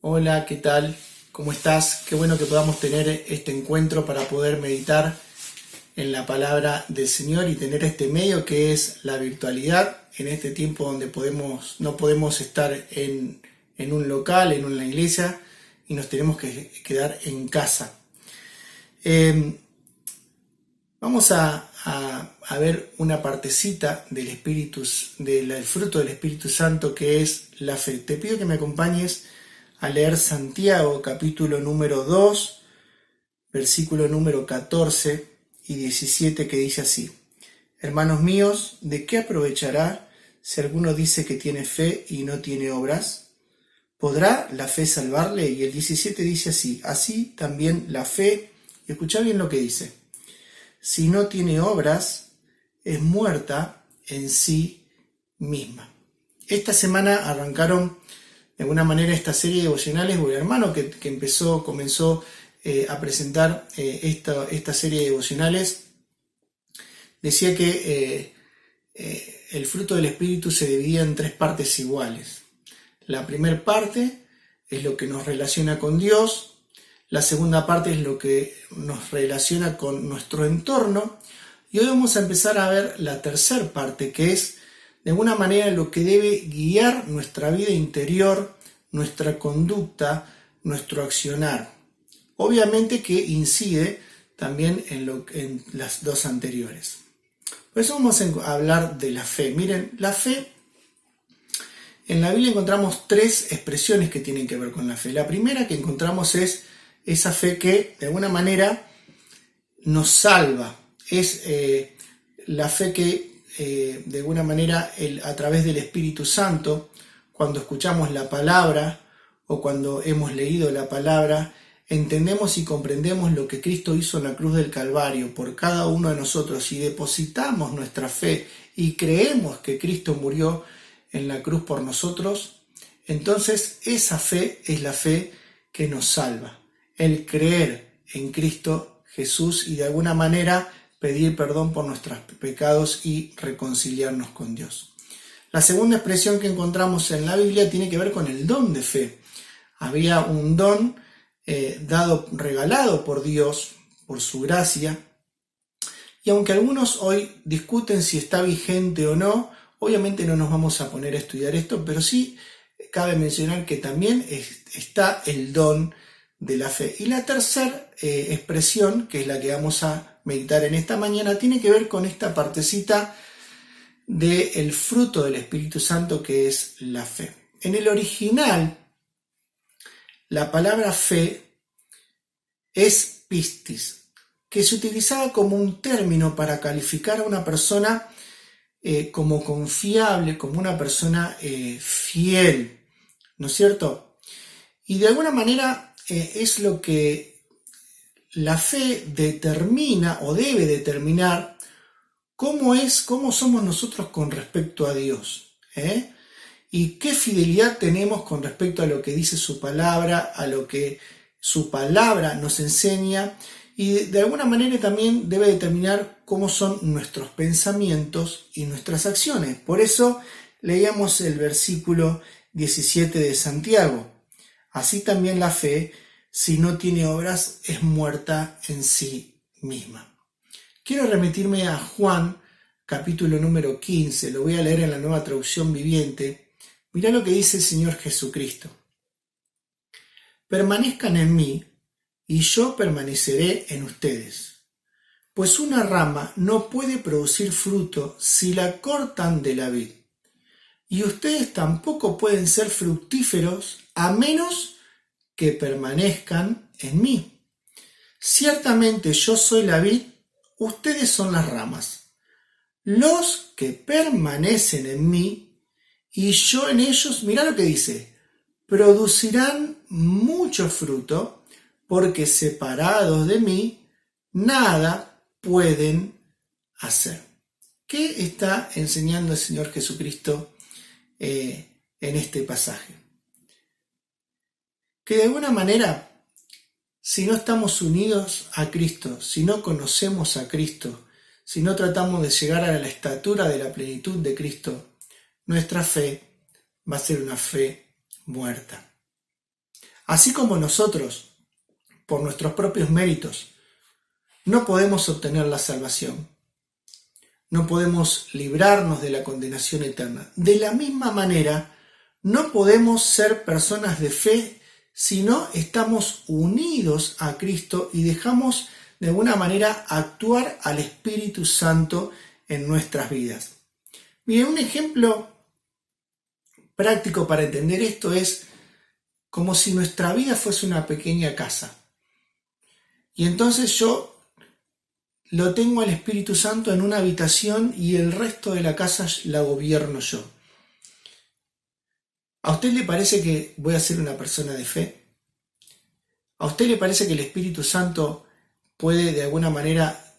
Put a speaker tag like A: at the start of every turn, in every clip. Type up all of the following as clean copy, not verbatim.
A: Hola, ¿qué tal? ¿Cómo estás? Qué bueno que podamos tener este encuentro para poder meditar en la palabra del Señor y tener este medio que es la virtualidad en este tiempo donde no podemos estar en un local, en una iglesia y nos tenemos que quedar en casa. Eh, Vamos a ver una partecita del del fruto del Espíritu Santo que es la fe. Te pido que me acompañes a leer Santiago capítulo número 2, versículo número 14 y 17 que dice así: Hermanos míos, ¿de qué aprovechará si alguno dice que tiene fe y no tiene obras? ¿Podrá la fe salvarle? Y el 17 dice así: así también la fe, y escuchá bien lo que dice, si no tiene obras, es muerta en sí misma. Esta semana arrancaron de alguna manera esta serie de devocionales, o el hermano que comenzó a presentar esta serie de devocionales, decía que el fruto del Espíritu se dividía en tres partes iguales. La primera parte es lo que nos relaciona con Dios, la segunda parte es lo que nos relaciona con nuestro entorno, y hoy vamos a empezar a ver la tercera parte, que es de alguna manera lo que debe guiar nuestra vida interior, nuestra conducta, nuestro accionar. Obviamente que incide también en las dos anteriores. Por eso vamos a hablar de la fe. Miren, la fe, en la Biblia encontramos tres expresiones que tienen que ver con la fe. La primera que encontramos es esa fe que de alguna manera nos salva. Es la fe que de alguna manera a través del Espíritu Santo, cuando escuchamos la palabra o cuando hemos leído la palabra, entendemos y comprendemos lo que Cristo hizo en la cruz del Calvario por cada uno de nosotros y depositamos nuestra fe y creemos que Cristo murió en la cruz por nosotros, entonces esa fe es la fe que nos salva. El creer en Cristo Jesús y de alguna manera pedir perdón por nuestros pecados y reconciliarnos con Dios. La segunda expresión que encontramos en la Biblia tiene que ver con el don de fe. Había un don regalado por Dios, por su gracia, y aunque algunos hoy discuten si está vigente o no, obviamente no nos vamos a poner a estudiar esto, pero sí cabe mencionar que también está el don de la fe. Y la tercera expresión, que es la que vamos a meditar en esta mañana, tiene que ver con esta partecita del fruto del Espíritu Santo, que es la fe. En el original, la palabra fe es pistis, que se utilizaba como un término para calificar a una persona como confiable, como una persona fiel, ¿no es cierto? Y de alguna manera es lo que la fe determina o debe determinar cómo somos nosotros con respecto a Dios, y qué fidelidad tenemos con respecto a lo que dice su palabra, a lo que su palabra nos enseña, y de alguna manera también debe determinar cómo son nuestros pensamientos y nuestras acciones. Por eso leíamos el versículo 17 de Santiago. Así también la fe, si no tiene obras, es muerta en sí misma. Quiero remitirme a Juan, capítulo número 15, lo voy a leer en la Nueva Traducción Viviente. Mirá lo que dice el Señor Jesucristo. Permanezcan en mí, y yo permaneceré en ustedes. Pues una rama no puede producir fruto si la cortan de la vid, y ustedes tampoco pueden ser fructíferos a menos que permanezcan en mí. Ciertamente yo soy la vid, ustedes son las ramas. Los que permanecen en mí y yo en ellos, mirá lo que dice, producirán mucho fruto, porque separados de mí, nada pueden hacer. ¿Qué está enseñando el Señor Jesucristo en este pasaje? Que de alguna manera, si no estamos unidos a Cristo, si no conocemos a Cristo, si no tratamos de llegar a la estatura de la plenitud de Cristo, nuestra fe va a ser una fe muerta. Así como nosotros, por nuestros propios méritos, no podemos obtener la salvación, no podemos librarnos de la condenación eterna. De la misma manera, no podemos ser personas de fe si no estamos unidos a Cristo y dejamos de alguna manera actuar al Espíritu Santo en nuestras vidas. Miren, un ejemplo práctico para entender esto es como si nuestra vida fuese una pequeña casa. Y entonces yo lo tengo al Espíritu Santo en una habitación y el resto de la casa la gobierno yo. ¿A usted le parece que voy a ser una persona de fe? ¿A usted le parece que el Espíritu Santo puede de alguna manera,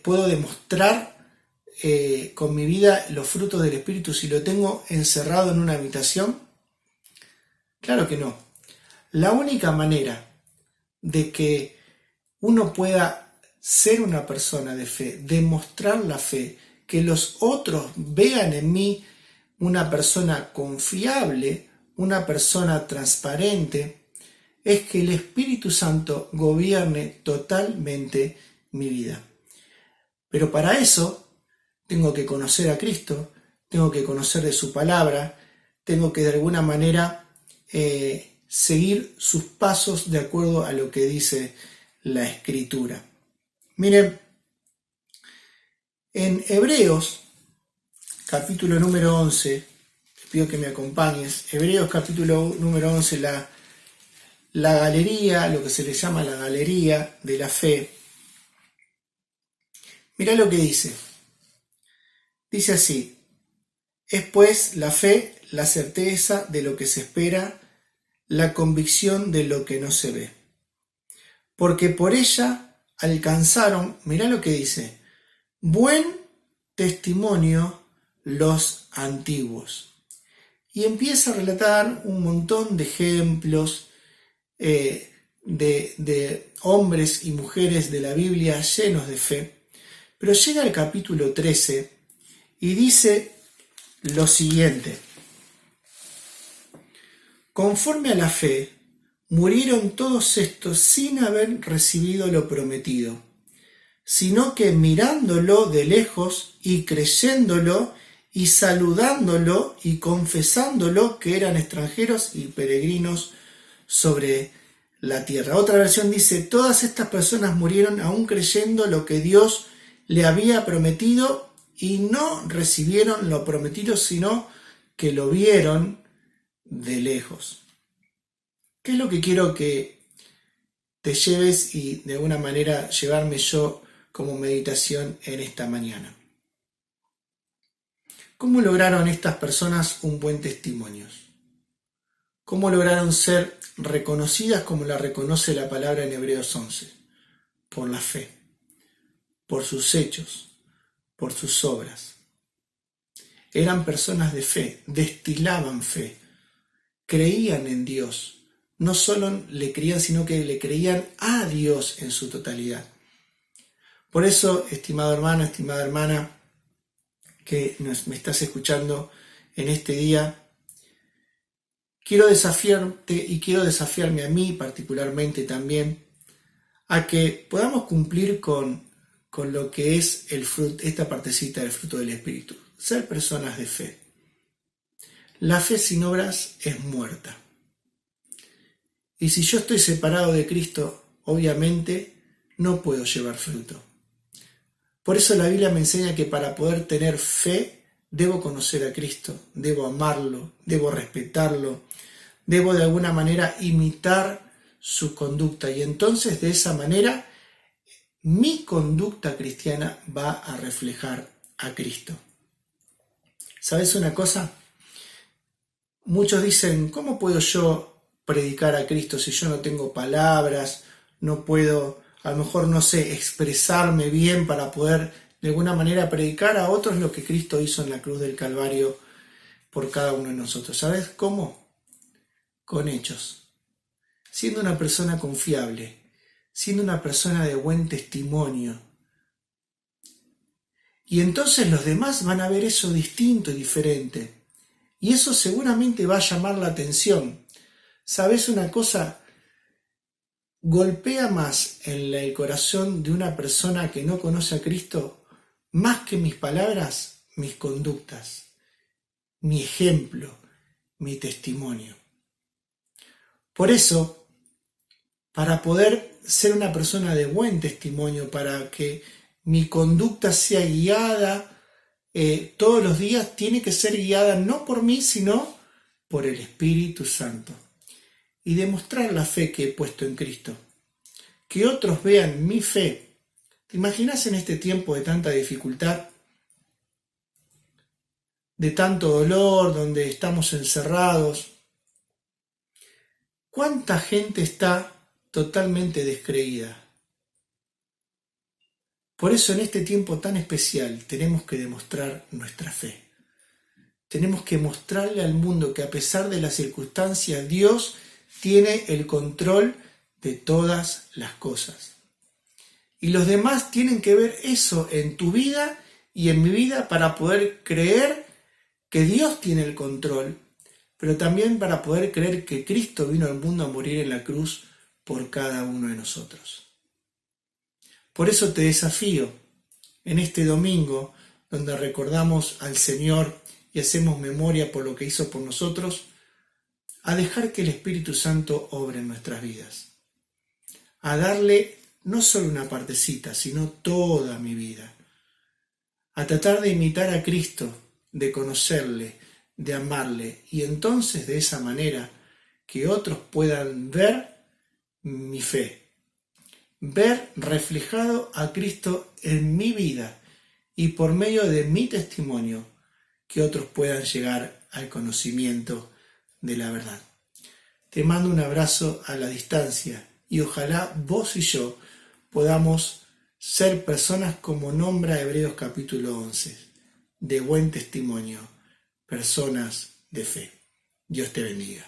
A: puedo demostrar con mi vida los frutos del Espíritu si lo tengo encerrado en una habitación? Claro que no. La única manera de que uno pueda ser una persona de fe, demostrar la fe, que los otros vean en mí una persona confiable, una persona transparente, es que el Espíritu Santo gobierne totalmente mi vida. Pero para eso tengo que conocer a Cristo, tengo que conocer de su palabra, tengo que de alguna manera seguir sus pasos de acuerdo a lo que dice la Escritura. Miren, en Hebreos, capítulo número 11, te pido que me acompañes, Hebreos capítulo número 11, la galería, lo que se le llama la galería de la fe. Mirá lo que dice. Dice así: es pues la fe, la certeza de lo que se espera, la convicción de lo que no se ve. Porque por ella alcanzaron, mirá lo que dice, buen testimonio los antiguos. Y empieza a relatar un montón de ejemplos de hombres y mujeres de la Biblia llenos de fe. Pero llega al capítulo 13 y dice lo siguiente: conforme a la fe, murieron todos estos sin haber recibido lo prometido, sino que mirándolo de lejos y creyéndolo y saludándolo y confesándolo que eran extranjeros y peregrinos sobre la tierra. Otra versión dice: todas estas personas murieron aún creyendo lo que Dios le había prometido y no recibieron lo prometido, sino que lo vieron de lejos. ¿Qué es lo que quiero que te lleves y de alguna manera llevarme yo como meditación en esta mañana? ¿Cómo lograron estas personas un buen testimonio? ¿Cómo lograron ser reconocidas como la reconoce la palabra en Hebreos 11? Por la fe, por sus hechos, por sus obras. Eran personas de fe, destilaban fe, creían en Dios. No solo le creían, sino que le creían a Dios en su totalidad. Por eso, estimado hermano, estimada hermana, que me estás escuchando en este día, quiero desafiarte y quiero desafiarme a mí particularmente también a que podamos cumplir con lo que es esta partecita del fruto del Espíritu, ser personas de fe. La fe sin obras es muerta. Y si yo estoy separado de Cristo, obviamente no puedo llevar fruto. Por eso la Biblia me enseña que para poder tener fe, debo conocer a Cristo, debo amarlo, debo respetarlo, debo de alguna manera imitar su conducta. Y entonces de esa manera mi conducta cristiana va a reflejar a Cristo. ¿Sabes una cosa? Muchos dicen, ¿cómo puedo yo predicar a Cristo si yo no tengo palabras, no puedo, a lo mejor no sé, expresarme bien para poder de alguna manera predicar a otros lo que Cristo hizo en la cruz del Calvario por cada uno de nosotros? ¿Sabes cómo? Con hechos. Siendo una persona confiable, siendo una persona de buen testimonio. Y entonces los demás van a ver eso distinto y diferente. Y eso seguramente va a llamar la atención. ¿Sabes una cosa? Golpea más en el corazón de una persona que no conoce a Cristo, más que mis palabras, mis conductas, mi ejemplo, mi testimonio. Por eso, para poder ser una persona de buen testimonio, para que mi conducta sea guiada todos los días, tiene que ser guiada no por mí, sino por el Espíritu Santo. Y demostrar la fe que he puesto en Cristo. Que otros vean mi fe. ¿Te imaginas en este tiempo de tanta dificultad, de tanto dolor, donde estamos encerrados? ¿Cuánta gente está totalmente descreída? Por eso en este tiempo tan especial tenemos que demostrar nuestra fe. Tenemos que mostrarle al mundo que a pesar de las circunstancias, Dios tiene el control de todas las cosas. Y los demás tienen que ver eso en tu vida y en mi vida para poder creer que Dios tiene el control, pero también para poder creer que Cristo vino al mundo a morir en la cruz por cada uno de nosotros. Por eso te desafío en este domingo, donde recordamos al Señor y hacemos memoria por lo que hizo por nosotros, a dejar que el Espíritu Santo obre en nuestras vidas, a darle no solo una partecita, sino toda mi vida, a tratar de imitar a Cristo, de conocerle, de amarle, y entonces de esa manera que otros puedan ver mi fe, ver reflejado a Cristo en mi vida y por medio de mi testimonio que otros puedan llegar al conocimiento de la verdad. Te mando un abrazo a la distancia y ojalá vos y yo podamos ser personas como nombra Hebreos capítulo 11, de buen testimonio, personas de fe. Dios te bendiga.